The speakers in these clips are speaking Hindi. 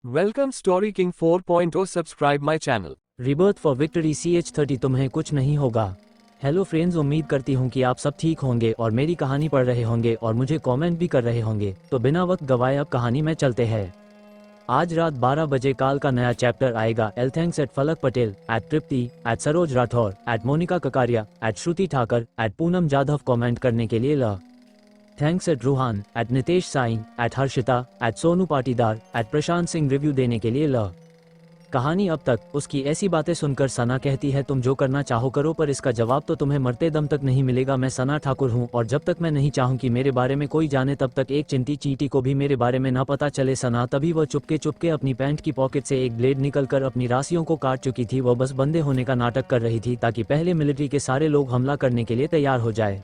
Welcome Story King 4.0 Subscribe my channel. Rebirth for victory CH30 तुम्हें कुछ नहीं होगा। हेलो फ्रेंड्स, उम्मीद करती हूँ कि आप सब ठीक होंगे और मेरी कहानी पढ़ रहे होंगे और मुझे कमेंट भी कर रहे होंगे। तो बिना वक्त गवाए अब कहानी में चलते हैं। आज रात 12 बजे काल का नया चैप्टर आएगा। L thanks at Falak Patel, at Tripti, at Saroj Rathore, at Monika Kakaria, at Shruti Thakar, at Poonam Jadhav comment करने के लिए ल thanks at Ruhan, at Nitesh Sain, at Harshita, at Sonu Patidar, at Prashant Singh review देने के लिए ल कहानी अब तक। उसकी ऐसी बातें सुनकर सना कहती है, तुम जो करना चाहो करो, पर इसका जवाब तो तुम्हें मरते दम तक नहीं मिलेगा। मैं सना ठाकुर हूँ और जब तक मैं नहीं चाहूँ कि मेरे बारे में कोई जाने तब तक एक चिंटी चींटी को भी मेरे बारे में ना पता चले। सना तभी वह चुपके चुपके अपनी पैंट की पॉकेट से एक ब्लेड निकलकर अपनी राशियों को काट चुकी थी। वह बस बंदे होने का नाटक कर रही थी ताकि पहले मिलिट्री के सारे लोग हमला करने के लिए तैयार हो जाए।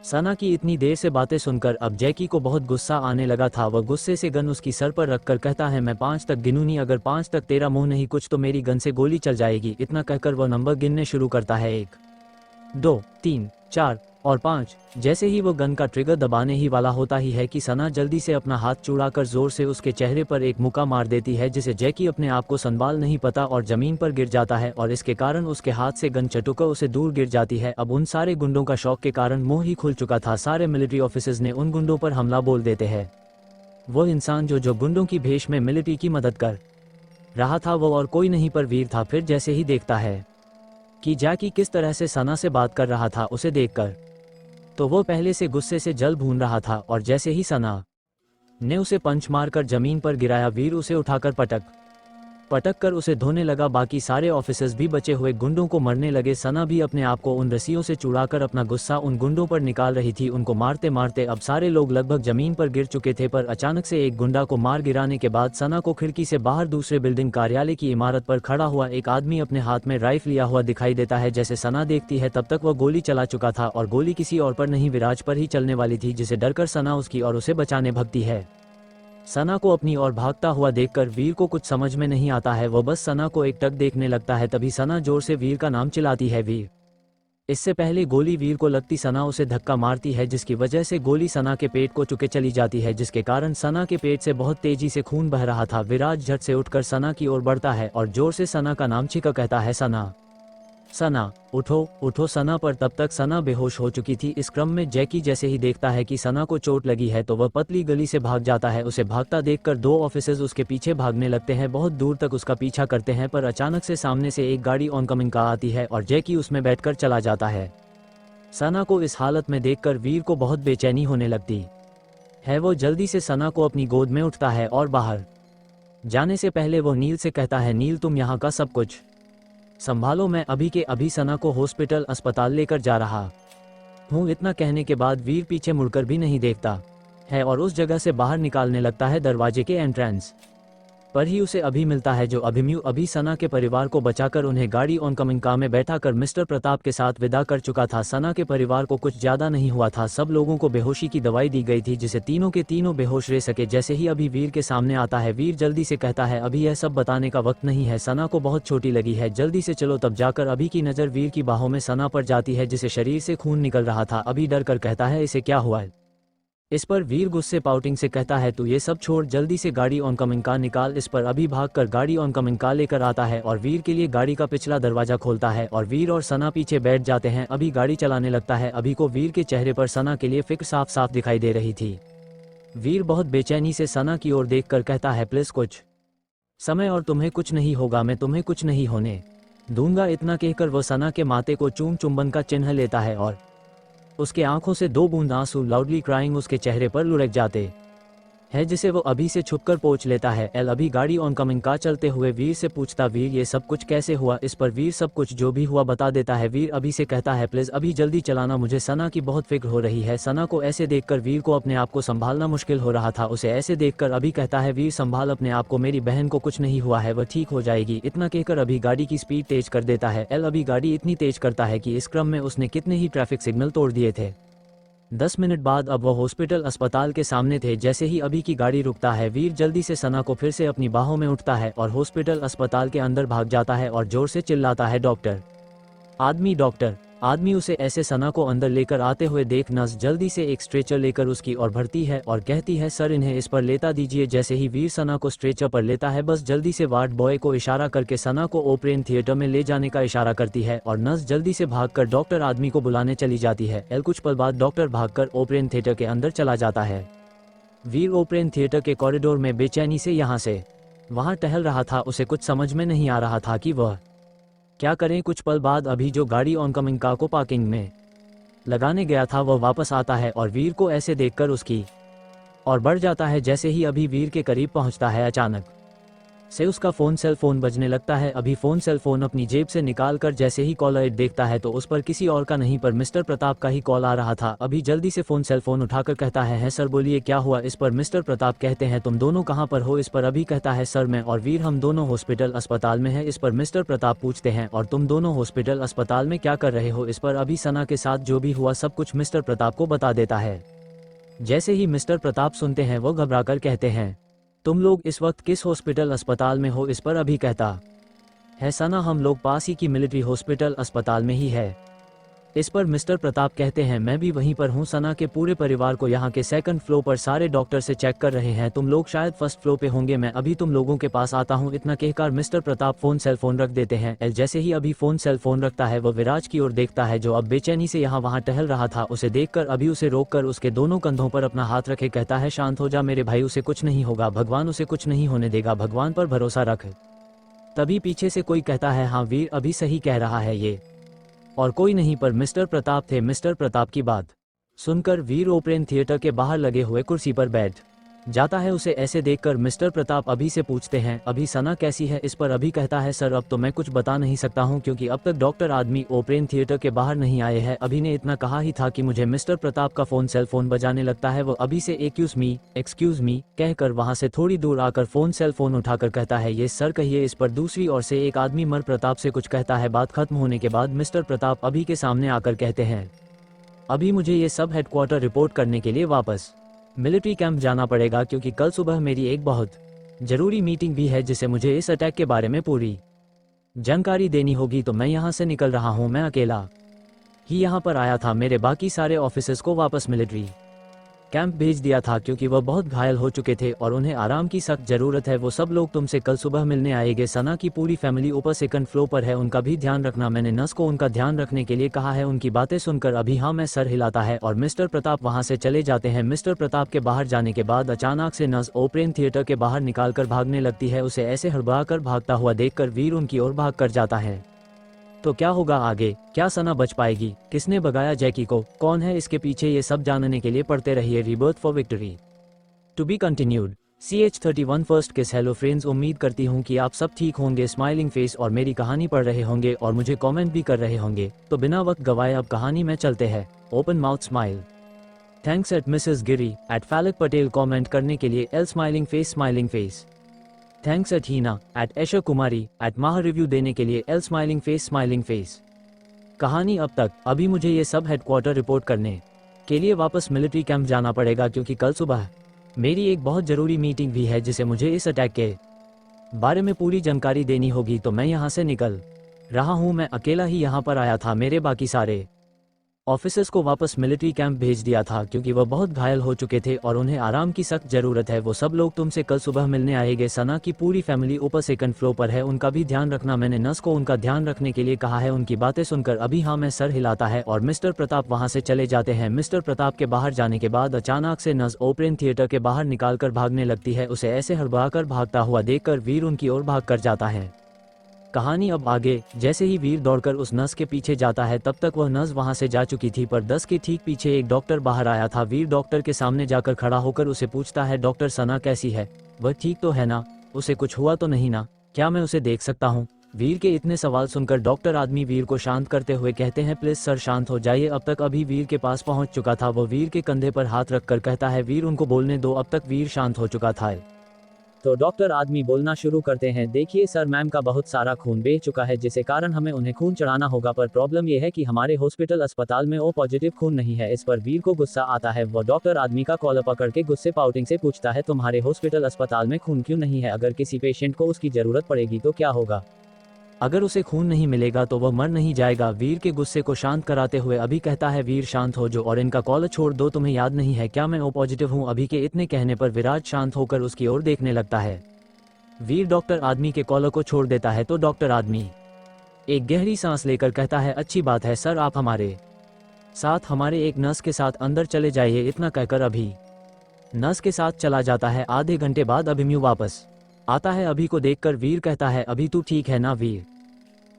सना की इतनी देर से बातें सुनकर अब जैकी को बहुत गुस्सा आने लगा था। वह गुस्से से गन उसकी सर पर रखकर कहता है, मैं 5 तक गिनूंगी, अगर 5 तक तेरा मुंह नहीं कुछ तो मेरी गन से गोली चल जाएगी। इतना कहकर वह नंबर गिनने शुरू करता है, 1, 2, 3, 4 और 5। जैसे ही वो गन का ट्रिगर दबाने ही वाला होता ही है कि सना जल्दी से अपना हाथ चुड़ाकर जोर से उसके चेहरे पर एक मुक्का मार देती है, जिसे जैकी अपने आप को संभाल नहीं पाता और जमीन पर गिर जाता है और इसके कारण उसके हाथ से गन चटुकर उसे दूर गिर जाती है। अब उन सारे गुंडों का शौक के कारण मुंह ही खुल चुका था। सारे मिलिट्री ऑफिसर्स ने उन गुंडों पर हमला बोल देते हैं। वो इंसान जो गुंडों की भेष में मिलिट्री की मदद कर रहा था वो और कोई नहीं पर वीर था। फिर जैसे ही देखता है कि जैकी किस तरह से सना से बात कर रहा था, उसे देखकर तो वो पहले से गुस्से से जल भून रहा था और जैसे ही सना ने उसे पंच मारकर जमीन पर गिराया, वीर उसे उठाकर पटक कर उसे धोने लगा। बाकी सारे ऑफिसर्स भी बचे हुए गुंडों को मरने लगे। सना भी अपने आप को उन रस्सियों से चुड़ाकर अपना गुस्सा उन गुंडों पर निकाल रही थी। उनको मारते मारते अब सारे लोग लगभग जमीन पर गिर चुके थे, पर अचानक से एक गुंडा को मार गिराने के बाद सना को खिड़की से बाहर दूसरे बिल्डिंग कार्यालय की इमारत पर खड़ा हुआ एक आदमी अपने हाथ में राइफल लिया हुआ दिखाई देता है। जैसे सना देखती है तब तक वह गोली चला चुका था और गोली किसी और पर नहीं विराज पर ही चलने वाली थी, जिसे डरकर सना उसकी और उसे बचाने भगती है। सना को अपनी ओर भागता हुआ देखकर वीर को कुछ समझ में नहीं आता है। वह बस सना को एकटक देखने लगता है। तभी सना जोर से वीर का नाम चिल्लाती है, वीर। इससे पहले गोली वीर को लगती सना उसे धक्का मारती है, जिसकी वजह से गोली सना के पेट को चुके चली जाती है, जिसके कारण सना के पेट से बहुत तेजी से खून बह रहा था। विराज झट से उठकर सना की ओर बढ़ता है और जोर से सना का नाम छींक कहता है, सना, सना, उठो उठो सना। पर तब तक सना बेहोश हो चुकी थी। इस क्रम में जैकी जैसे ही देखता है कि सना को चोट लगी है तो वह पतली गली से भाग जाता है। उसे भागता देखकर 2 ऑफिसर्स उसके पीछे भागने लगते हैं, बहुत दूर तक उसका पीछा करते हैं, पर अचानक से सामने से एक गाड़ी ऑनकमिंग का आती है और जैकी उसमें बैठकर चला जाता है। सना को इस हालत में देखकर वीर को बहुत बेचैनी होने लगती है। वो जल्दी से सना को अपनी गोद में उठता है और बाहर जाने से पहले वो नील से कहता है, नील तुम यहाँ का सब कुछ संभालो, मैं अभी के अभी सना को हॉस्पिटल अस्पताल लेकर जा रहा हूँ। इतना कहने के बाद वीर पीछे मुड़कर भी नहीं देखता है और उस जगह से बाहर निकालने लगता है। दरवाजे के एंट्रेंस पर ही उसे अभी मिलता है, जो अभिमन्यु अभी सना के परिवार को बचाकर उन्हें गाड़ी ऑनकमिंग कार में बैठाकर मिस्टर प्रताप के साथ विदा कर चुका था। सना के परिवार को कुछ ज्यादा नहीं हुआ था। सब लोगों को बेहोशी की दवाई दी गई थी, जिसे तीनों के तीनों बेहोश रह सके। जैसे ही अभी वीर के सामने आता है, वीर जल्दी से कहता है, अभी यह सब बताने का वक्त नहीं है, सना को बहुत छोटी लगी है, जल्दी से चलो। तब जाकर अभी की नजर वीर की बाहों में सना पर जाती है, जिसे शरीर से खून निकल रहा था। अभी डर कर कहता है, इसे क्या हुआ है? इस पर वीर गुस्से पाउटिंग से कहता है, तू ये सब छोड़, जल्दी से गाड़ी ऑनकमिंग कार निकाल। इस पर अभी भागकर गाड़ी ऑनकमिंग कार लेकर आता है और वीर के लिए गाड़ी का पिछला दरवाजा खोलता है और वीर और सना पीछे बैठ जाते हैं। अभी गाड़ी चलाने लगता है। अभी को वीर के चेहरे पर सना के लिए फिक्र साफ साफ दिखाई दे रही थी। वीर बहुत बेचैनी से सना की ओर देखकर कहता है, प्लीज कुछ समय और तुम्हें कुछ नहीं होगा, मैं तुम्हें कुछ नहीं होने दूंगा। इतना कहकर वो सना के माथे को चुंबन का चिन्ह लेता है और उसके आंखों से 2 बूंद आंसू लाउडली क्राइंग उसके चेहरे पर लुढ़क जाते है, जिसे वो अभी से छुपकर पोंछ लेता है। एल अभी गाड़ी ऑनकमिंग कार चलते हुए वीर से पूछता, वीर ये सब कुछ कैसे हुआ? इस पर वीर सब कुछ जो भी हुआ बता देता है। वीर अभी से कहता है, प्लीज अभी जल्दी चलाना, मुझे सना की बहुत फिक्र हो रही है। सना को ऐसे देखकर वीर को अपने आप को संभालना मुश्किल हो रहा था। उसे ऐसे देखकर अभी कहता है, वीर संभाल अपने आप को, मेरी बहन को कुछ नहीं हुआ है, वह ठीक हो जाएगी। इतना कहकर अभी गाड़ी की स्पीड तेज कर देता है। एल अभी गाड़ी इतनी तेज करता है कि इस क्रम में उसने कितने ही ट्रैफिक सिग्नल तोड़ दिए थे। 10 मिनट बाद अब वह हॉस्पिटल अस्पताल के सामने थे। जैसे ही अभी की गाड़ी रुकता है, वीर जल्दी से सना को फिर से अपनी बाहों में उठता है और हॉस्पिटल अस्पताल के अंदर भाग जाता है और जोर से चिल्लाता है, डॉक्टर, आदमी डॉक्टर, आदमी उसे ऐसे सना को अंदर लेकर आते हुए देख नर्स जल्दी से एक स्ट्रेचर लेकर उसकी ओर भरती है और कहती है सर इन्हें इस पर लेटा दीजिए। जैसे ही वीर सना को स्ट्रेचर पर लेता है बस जल्दी से वार्ड बॉय को इशारा करके सना को ऑपरेशन थिएटर में ले जाने का इशारा करती है और नर्स जल्दी से भागकर डॉक्टर आदमी को बुलाने चली जाती है। कुछ पल बाद डॉक्टर भागकर ऑपरेशन थिएटर के अंदर चला जाता है। वीर ऑपरेशन थिएटर के कॉरिडोर में बेचैनी से यहाँ से वहाँ टहल रहा था। उसे कुछ समझ में नहीं आ रहा था कि वह क्या करें। कुछ पल बाद अभी जो गाड़ी ऑनकमिंग कार को पार्किंग में लगाने गया था वह वापस आता है और वीर को ऐसे देखकर उसकी और बढ़ जाता है। जैसे ही अभी वीर के करीब पहुंचता है अचानक से उसका सेल फोन बजने लगता है। अभी सेल फोन अपनी जेब से निकाल कर जैसे ही कॉलर देखता है तो उस पर किसी और का नहीं पर मिस्टर प्रताप का ही कॉल आ रहा था। अभी जल्दी से सेल फोन उठाकर कहता है सर बोलिए क्या हुआ। इस पर मिस्टर प्रताप कहते हैं तुम दोनों कहां पर हो। इस पर अभी कहता है सर मैं और वीर हम दोनों हॉस्पिटल अस्पताल में है। इस पर मिस्टर प्रताप पूछते हैं और तुम दोनों हॉस्पिटल अस्पताल में क्या कर रहे हो। इस पर अभी सना के साथ जो भी हुआ सब कुछ मिस्टर प्रताप को बता देता है। जैसे ही मिस्टर प्रताप सुनते हैं वो घबराकर कहते हैं तुम लोग इस वक्त किस हॉस्पिटल अस्पताल में हो। इस पर अभी कहता है सना हम लोग पास ही की मिलिट्री हॉस्पिटल अस्पताल में ही है। इस पर मिस्टर प्रताप कहते हैं मैं भी वहीं पर हूँ। सना के पूरे परिवार को यहाँ के सेकंड फ्लोर पर सारे डॉक्टर से चेक कर रहे हैं। तुम लोग शायद फर्स्ट फ्लोर पे होंगे। मैं अभी तुम लोगों के पास आता हूँ। इतना कहकर मिस्टर प्रताप सेल फोन रख देते हैं। जैसे ही अभी सेल फोन रखता है वह विराज की ओर देखता है जो अब बेचैनी से यहाँ वहाँ टहल रहा था। उसे देखकर अभी उसे रोककर उसके दोनों कंधों पर अपना हाथ रखे कहता है शांत हो जा मेरे भाई, उसे कुछ नहीं होगा, भगवान उसे कुछ नहीं होने देगा, भगवान पर भरोसा रख। तभी पीछे से कोई कहता है हाँ वीर अभी सही कह रहा है ये और कोई नहीं पर मिस्टर प्रताप थे। मिस्टर प्रताप की बात सुनकर वीर ऑपरेशन थिएटर के बाहर लगे हुए कुर्सी पर बैठ जाता है। उसे ऐसे देखकर मिस्टर प्रताप अभी से पूछते हैं अभी सना कैसी है। इस पर अभी कहता है सर अब तो मैं कुछ बता नहीं सकता हूं क्योंकि अब तक डॉक्टर आदमी ऑपरेशन थिएटर के बाहर नहीं आए हैं। अभी ने इतना कहा ही था कि मुझे मिस्टर प्रताप का सेल फोन बजाने लगता है। वो अभी से एक्सक्यूज मी कहकर वहां से थोड़ी दूर आकर सेल फोन उठाकर कहता है ये सर कहिए। इस पर दूसरी ओर से एक आदमी मर प्रताप से कुछ कहता है। बात खत्म होने के बाद मिस्टर प्रताप अभी के सामने आकर कहते हैं अभी मुझे ये सब हेडक्वार्टर रिपोर्ट करने के लिए वापस मिलिट्री कैंप जाना पड़ेगा क्योंकि कल सुबह मेरी एक बहुत जरूरी मीटिंग भी है जिसे मुझे इस अटैक के बारे में पूरी जानकारी देनी होगी। तो मैं यहाँ से निकल रहा हूँ। मैं अकेला ही यहाँ पर आया था। मेरे बाकी सारे ऑफिसर्स को वापस मिलिट्री कैंप भेज दिया था क्योंकि वह बहुत घायल हो चुके थे और उन्हें आराम की सख्त जरूरत है। वो सब लोग तुमसे कल सुबह मिलने आएंगे। सना की पूरी फैमिली ऊपर सेकंड फ्लोर पर है, उनका भी ध्यान रखना। मैंने नर्स को उनका ध्यान रखने के लिए कहा है। उनकी बातें सुनकर अभी हाँ मैं सर हिलाता है और मिस्टर प्रताप वहां से चले जाते हैं। मिस्टर प्रताप के बाहर जाने के बाद अचानक से नर्स ऑपरेशन थिएटर के बाहर निकालकर भागने लगती है। उसे ऐसे हड़बड़ाकर भागता हुआ देखकर वीर उनकी ओर भाग कर जाता है। तो क्या होगा आगे, क्या सना बच पाएगी, किसने भगाया जैकी को, कौन है इसके पीछे, ये सब जानने के लिए पढ़ते रहिए rebirth for victory. To be continued. CH31 first kiss. Hello friends, उम्मीद करती हूँ कि आप सब ठीक होंगे, स्माइलिंग फेस और मेरी कहानी पढ़ रहे होंगे और मुझे कमेंट भी कर रहे होंगे। तो बिना वक्त गवाए अब कहानी में चलते हैं। Open mouth smile. Thanks at Mrs Giri at Falak Patel comment करने के लिए। एल smiling face. Thanks at Heena at Aishar Kumari at Mah review देने के लिए। एल स्माइलिंग फेस। कहानी अब तक। अभी मुझे ये सब हेडक्वार्टर रिपोर्ट करने के लिए वापस मिलिट्री कैंप जाना पड़ेगा क्योंकि कल सुबह मेरी एक बहुत ज़रूरी मीटिंग भी है जिसे मुझे इस अटैक के बारे में पूरी जानकारी देनी होगी। तो मैं यहाँ से निकल रहा हूँ। मैं अकेला ही यहाँ पर आया था। मेरे बाकी सारे ऑफिसर्स को वापस मिलिट्री कैंप भेज दिया था क्योंकि वह बहुत घायल हो चुके थे और उन्हें आराम की सख्त जरूरत है। वो सब लोग तुमसे कल सुबह मिलने आएंगे। सना की पूरी फैमिली ऊपर सेकंड फ्लोर पर है, उनका भी ध्यान रखना। मैंने नर्स को उनका ध्यान रखने के लिए कहा है। उनकी बातें सुनकर अभी हाँ मैं सर हिलाता है और मिस्टर प्रताप वहां से चले जाते हैं। मिस्टर प्रताप के बाहर जाने के बाद अचानक से नर्स ऑपरेशन थिएटर के बाहर निकालकर भागने लगती है। उसे ऐसे हड़बड़ाकर भागता हुआ देखकर वीर उनकी ओर भाग कर जाता है। कहानी अब आगे। जैसे ही वीर दौड़कर उस नर्स के पीछे जाता है तब तक वह नर्स वहां से जा चुकी थी पर 10 के ठीक पीछे एक डॉक्टर बाहर आया था। वीर डॉक्टर के सामने जाकर खड़ा होकर उसे पूछता है डॉक्टर सना कैसी है, वह ठीक तो है ना, उसे कुछ हुआ तो नहीं ना, क्या मैं उसे देख सकता हूँ। वीर के इतने सवाल सुनकर डॉक्टर आदमी वीर को शांत करते हुए कहते हैं प्लीज सर शांत हो जाइए। अब तक अभी वीर के पास पहुंच चुका था। वो वीर के कंधे पर हाथ रखकर कहता है वीर उनको बोलने दो। अब तक वीर शांत हो चुका था। तो डॉक्टर आदमी बोलना शुरू करते हैं देखिए सर मैम का बहुत सारा खून बह चुका है जिसके कारण हमें उन्हें खून चढ़ाना होगा पर प्रॉब्लम यह है कि हमारे हॉस्पिटल अस्पताल में ओ पॉजिटिव खून नहीं है। इस पर वीर को गुस्सा आता है। वो डॉक्टर आदमी का कॉलर पकड़ के गुस्से पाउटिंग से पूछता है तुम्हारे हॉस्पिटल अस्पताल में खून क्यों नहीं है, अगर किसी पेशेंट को उसकी जरूरत पड़ेगी तो क्या होगा। अगर उसे खून नहीं मिलेगा तो वह मर नहीं जाएगा। वीर के गुस्से को शांत कराते हुए अभी कहता है, वीर शांत हो जो और इनका कॉलर छोड़ दो, तुम्हें याद नहीं है क्या मैं ओ पॉजिटिव हूँ। अभी के इतने कहने पर विराज शांत होकर उसकी ओर देखने लगता है। वीर डॉक्टर आदमी के कॉलर को छोड़ देता है तो डॉक्टर आदमी एक गहरी सांस लेकर कहता है, अच्छी बात है सर, आप हमारे साथ हमारे एक नर्स के साथ अंदर चले जाइए। इतना कहकर अभी नर्स के साथ चला जाता है। आधे घंटे बाद अभिमन्यु वापस आता है। अभी को देखकर वीर कहता है, अभी तू ठीक है ना। वीर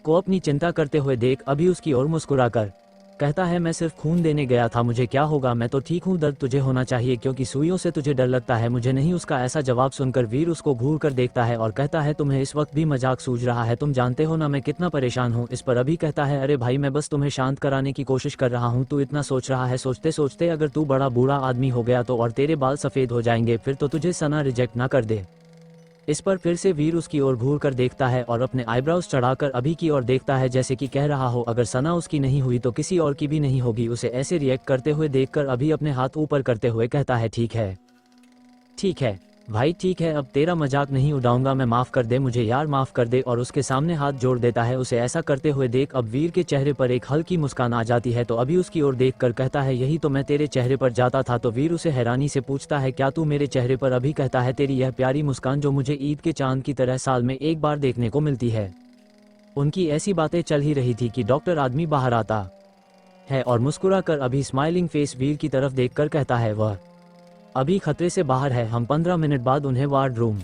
को अपनी चिंता करते हुए देख अभी उसकी ओर मुस्कुराकर कहता है, मैं सिर्फ खून देने गया था, मुझे क्या होगा, मैं तो ठीक हूँ। दर्द तुझे होना चाहिए क्योंकि सुइयों से तुझे डर लगता है, मुझे नहीं। उसका ऐसा जवाब सुनकर वीर उसको घूर कर देखता है और कहता है, तुम्हें इस वक्त भी मजाक सूझ रहा है, तुम जानते हो ना मैं कितना परेशान हूँ। इस पर अभी कहता है, अरे भाई मैं बस तुम्हें शांत कराने की कोशिश कर रहा हूँ, तू इतना सोच रहा है। सोचते सोचते अगर तू बड़ा बूढ़ा आदमी हो गया तो और तेरे बाल सफेद हो जाएंगे फिर तो तुझे सना रिजेक्ट ना कर दे। इस पर फिर से वीर उसकी ओर घूर कर देखता है और अपने आईब्रोज चढ़ाकर अभी की ओर देखता है, जैसे कि कह रहा हो अगर सना उसकी नहीं हुई तो किसी और की भी नहीं होगी। उसे ऐसे रिएक्ट करते हुए देखकर अभी अपने हाथ ऊपर करते हुए कहता है, ठीक है भाई ठीक है, अब तेरा मजाक नहीं उड़ाऊंगा मैं, माफ कर दे मुझे यार, माफ कर दे। और उसके सामने हाथ जोड़ देता है। उसे ऐसा करते हुए देख अब वीर के चेहरे पर एक हल्की मुस्कान आ जाती है तो अभी उसकी ओर देखकर कहता है, यही तो मैं तेरे चेहरे पर जाता था। तो वीर उसे हैरानी से पूछता है, क्या तू मेरे चेहरे पर? अभी कहता है, तेरी यह प्यारी मुस्कान जो मुझे ईद के चांद की तरह साल में एक बार देखने को मिलती है। उनकी ऐसी बातें चल ही रही थी कि डॉक्टर आदमी बाहर आता है और मुस्कुरा कर अभी स्माइलिंग फेस वीर की तरफ देखकर कहता है, वह अभी खतरे से बाहर है, हम 15 मिनट बाद उन्हें वार्ड रूम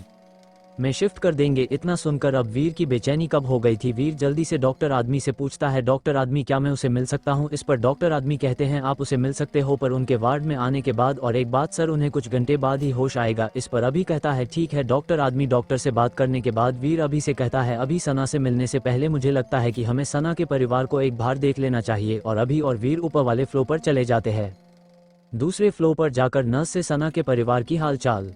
में शिफ्ट कर देंगे। इतना सुनकर अब वीर की बेचैनी कब हो गई थी। वीर जल्दी से डॉक्टर आदमी से पूछता है, डॉक्टर आदमी क्या मैं उसे मिल सकता हूं? इस पर डॉक्टर आदमी कहते हैं, आप उसे मिल सकते हो पर उनके वार्ड में आने के बाद, और एक बात सर, उन्हें कुछ घंटे बाद ही होश आएगा। इस पर अभी कहता है, ठीक है। डॉक्टर आदमी डॉक्टर से बात करने के बाद वीर अभी से कहता है, अभी सना से मिलने से पहले मुझे लगता है कि हमें सना के परिवार को एक बार देख लेना चाहिए। और अभी और वीर ऊपर वाले फ्लोर पर चले जाते हैं। दूसरे फ्लोर पर जाकर नर्स से सना के परिवार की हालचाल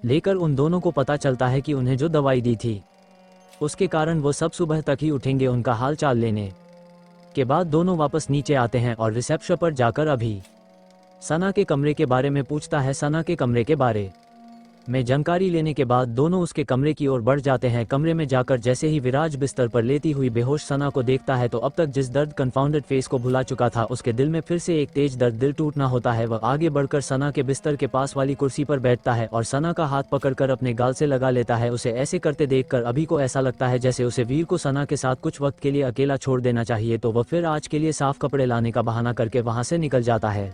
लेकर उन दोनों को पता चलता है कि उन्हें जो दवाई दी थी उसके कारण वो सब सुबह तक ही उठेंगे। उनका हालचाल लेने के बाद दोनों वापस नीचे आते हैं और रिसेप्शन पर जाकर अभी सना के कमरे के बारे में पूछता है। सना के कमरे के बारे में जानकारी लेने के बाद दोनों उसके कमरे की ओर बढ़ जाते हैं। कमरे में जाकर जैसे ही विराज बिस्तर पर लेटी हुई बेहोश सना को देखता है तो अब तक जिस दर्द कंफाउंडेड फेस को भुला चुका था उसके दिल में फिर से एक तेज दर्द, दिल टूटना होता है। वह आगे बढ़कर सना के बिस्तर के पास वाली कुर्सी पर बैठता है और सना का हाथ पकड़कर अपने गाल से लगा लेता है। उसे ऐसे करते देखकर अभी को ऐसा लगता है जैसे उसे वीर को सना के साथ कुछ वक्त के लिए अकेला छोड़ देना चाहिए। तो वह फिर आज के लिए साफ कपड़े लाने का बहाना करके वहां से निकल जाता है।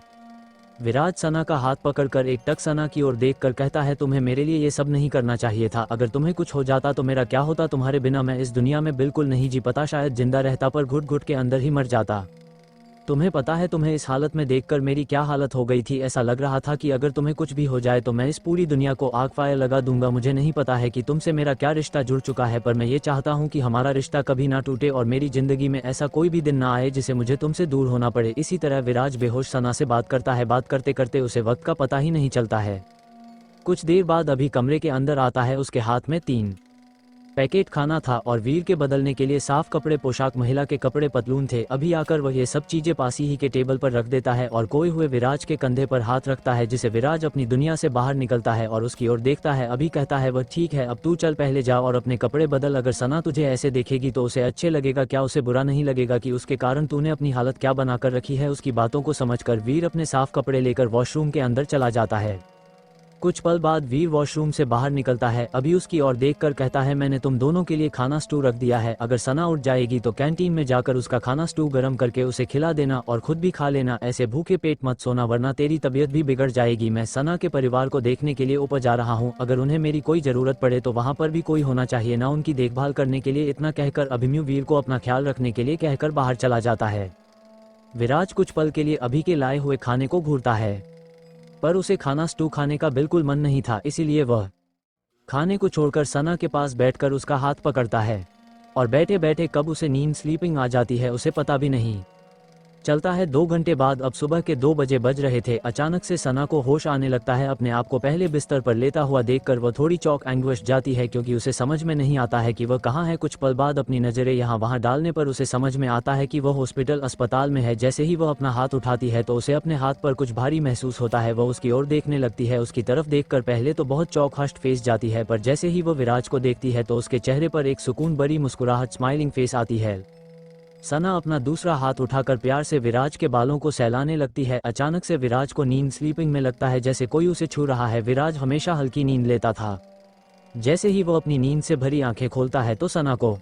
विराज सना का हाथ पकड़कर एक टक सना की ओर देखकर कहता है, तुम्हें मेरे लिए ये सब नहीं करना चाहिए था। अगर तुम्हें कुछ हो जाता तो मेरा क्या होता? तुम्हारे बिना मैं इस दुनिया में बिल्कुल नहीं जी पाता, शायद जिंदा रहता पर घुट घुट के अंदर ही मर जाता। तुम्हें पता है तुम्हें इस हालत में देखकर मेरी क्या हालत हो गई थी? ऐसा लग रहा था कि अगर तुम्हें कुछ भी हो जाए तो मैं इस पूरी दुनिया को आग फायर लगा दूंगा। मुझे नहीं पता है कि तुमसे मेरा क्या रिश्ता जुड़ चुका है, पर मैं ये चाहता हूँ कि हमारा रिश्ता कभी ना टूटे और मेरी जिंदगी में ऐसा कोई भी दिन ना आए जिसे मुझे तुमसे दूर होना पड़े। इसी तरह विराज बेहोश सना से बात करता है। बात करते करते उसे वक्त का पता ही नहीं चलता है। कुछ देर बाद अभी कमरे के अंदर आता है। उसके हाथ में 3 पैकेट खाना था और वीर के बदलने के लिए साफ कपड़े, पोशाक, महिला के कपड़े, पतलून थे। अभी आकर वह ये सब चीजें पासी ही के टेबल पर रख देता है और खोए हुए विराज के कंधे पर हाथ रखता है, जिसे विराज अपनी दुनिया से बाहर निकलता है और उसकी ओर देखता है। अभी कहता है, वह ठीक है, अब तू चल, पहले जा और अपने कपड़े बदल। अगर सना तुझे ऐसे देखेगी तो उसे अच्छे लगेगा क्या? उसे बुरा नहीं लगेगा कि उसके कारण तूने अपनी हालत क्या बनाकर रखी है? उसकी बातों को समझकर वीर अपने साफ कपड़े लेकर वॉशरूम के अंदर चला जाता है। कुछ पल बाद वीर वॉशरूम से बाहर निकलता है। अभी उसकी ओर देखकर कहता है, मैंने तुम दोनों के लिए खाना स्टू रख दिया है। अगर सना उठ जाएगी तो कैंटीन में जाकर उसका खाना स्टू गर्म करके उसे खिला देना और खुद भी खा लेना। ऐसे भूखे पेट मत सोना वरना तेरी तबीयत भी बिगड़ जाएगी। मैं सना के परिवार को देखने के लिए ऊपर जा रहा हूँ, अगर उन्हें मेरी कोई जरूरत पड़े तो वहाँ पर भी कोई होना चाहिए ना उनकी देखभाल करने के लिए। इतना कहकर अभिमन्यु वीर को अपना ख्याल रखने के लिए कहकर बाहर चला जाता है। विराज कुछ पल के लिए अभी के लाए हुए खाने को घूरता है पर उसे खाना स्टू खाने का बिल्कुल मन नहीं था, इसीलिए वह खाने को छोड़कर सना के पास बैठकर उसका हाथ पकड़ता है और बैठे बैठे कब उसे नींद, स्लीपिंग आ जाती है उसे पता भी नहीं चलता है 2 घंटे बाद अब सुबह के 2 बजे बज रहे थे। अचानक से सना को होश आने लगता है। अपने आप को पहले बिस्तर पर लेता हुआ देखकर वह थोड़ी चौंक एंग्विश जाती है क्योंकि उसे समझ में नहीं आता है कि वह कहाँ है। कुछ पल बाद अपनी नज़रें यहाँ वहाँ डालने पर उसे समझ में आता है कि वह अस्पताल में है। जैसे ही वह अपना हाथ उठाती है तो उसे अपने हाथ पर कुछ भारी महसूस होता है। वह उसकी ओर देखने लगती है। उसकी तरफ देखकर पहले तो बहुत चौंक फेस जाती है, पर जैसे ही वह विराज को देखती है तो उसके चेहरे पर एक सुकून भरी मुस्कुराहट स्माइलिंग फेस आती है। सना अपना दूसरा हाथ उठाकर प्यार से विराज के बालों को सहलाने लगती है। अचानक से विराज को नींद स्लीपिंग में लगता है, जैसे कोई उसे छू रहा है। विराज हमेशा हल्की नींद लेता था। जैसे ही वो अपनी नींद से भरी आंखें खोलता है तो सना को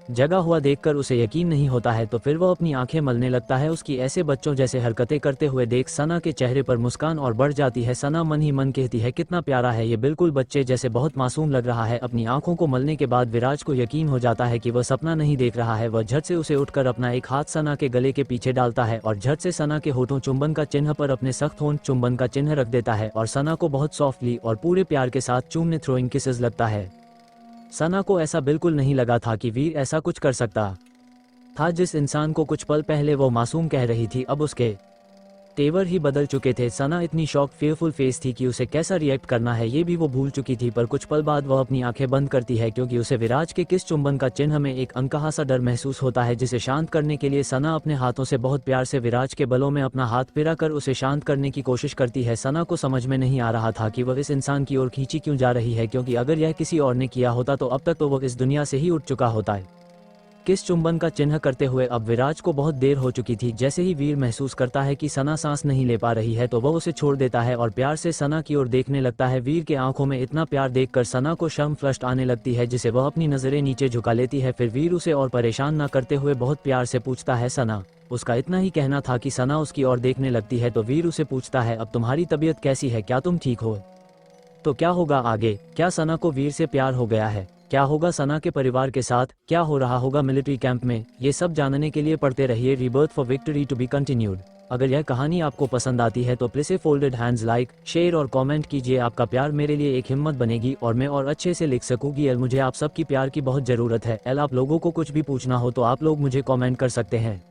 जगा हुआ देखकर उसे यकीन नहीं होता है, तो फिर वह अपनी आंखें मलने लगता है। उसकी ऐसे बच्चों जैसे हरकतें करते हुए देख सना के चेहरे पर मुस्कान और बढ़ जाती है। सना मन ही मन कहती है, कितना प्यारा है ये, बिल्कुल बच्चे जैसे, बहुत मासूम लग रहा है। अपनी आंखों को मलने के बाद विराज को यकीन हो जाता है कि वह सपना नहीं देख रहा है। वह झट से उसे उठकर अपना एक हाथ सना के गले के पीछे डालता है और झट से सना के होठों चुंबन का चिन्ह पर अपने सख्त होंठ चुंबन का चिन्ह रख देता है और सना को बहुत सॉफ्टली और पूरे प्यार के साथ चूमने थ्रोइंग किसेस लगता है। सना को ऐसा बिल्कुल नहीं लगा था कि वीर ऐसा कुछ कर सकता था। जिस इंसान को कुछ पल पहले वो मासूम कह रही थी, अब उसके तेवर ही बदल चुके थे। सना इतनी शॉक फेयरफुल फेस थी कि उसे कैसा रिएक्ट करना है ये भी वो भूल चुकी थी, पर कुछ पल बाद वह अपनी आंखें बंद करती है क्योंकि उसे विराज के किस चुंबन का चिन्ह में एक अनकहा सा डर महसूस होता है, जिसे शांत करने के लिए सना अपने हाथों से बहुत प्यार से विराज के बलों में अपना हाथ फिरा कर उसे शांत करने की कोशिश करती है। सना को समझ में नहीं आ रहा था कि वह इस इंसान की ओर खींची क्यों जा रही है, क्योंकि अगर यह किसी और ने किया होता तो अब तक तो वह इस दुनिया से ही उठ चुका होता है। किस चुंबन का चिन्ह करते हुए अब विराज को बहुत देर हो चुकी थी। जैसे ही वीर महसूस करता है कि सना सांस नहीं ले पा रही है तो वह उसे छोड़ देता है और प्यार से सना की ओर देखने लगता है। वीर के आंखों में इतना प्यार देखकर सना को शर्म फ्लस्ट आने लगती है, जिसे वह अपनी नजरें नीचे झुका लेती है। फिर वीर उसे और परेशान न करते हुए बहुत प्यार से पूछता है, सना। उसका इतना ही कहना था कि सना उसकी ओर देखने लगती है तो वीर उसे पूछता है, अब तुम्हारी तबीयत कैसी है, क्या तुम ठीक हो? तो क्या होगा आगे? क्या सना को वीर से प्यार हो गया है? क्या होगा सना के परिवार के साथ? क्या हो रहा होगा मिलिट्री कैंप में? ये सब जानने के लिए पढ़ते रहिए rebirth for victory to be continued. अगर यह कहानी आपको पसंद आती है तो please folded hands like, share और कमेंट कीजिए। आपका प्यार मेरे लिए एक हिम्मत बनेगी और मैं और अच्छे से लिख सकूंगी। मुझे आप सबकी प्यार की बहुत ज़रूरत है। आप लोगों को कुछ भी पूछना हो तो आप लोग मुझे कमेंट कर सकते हैं।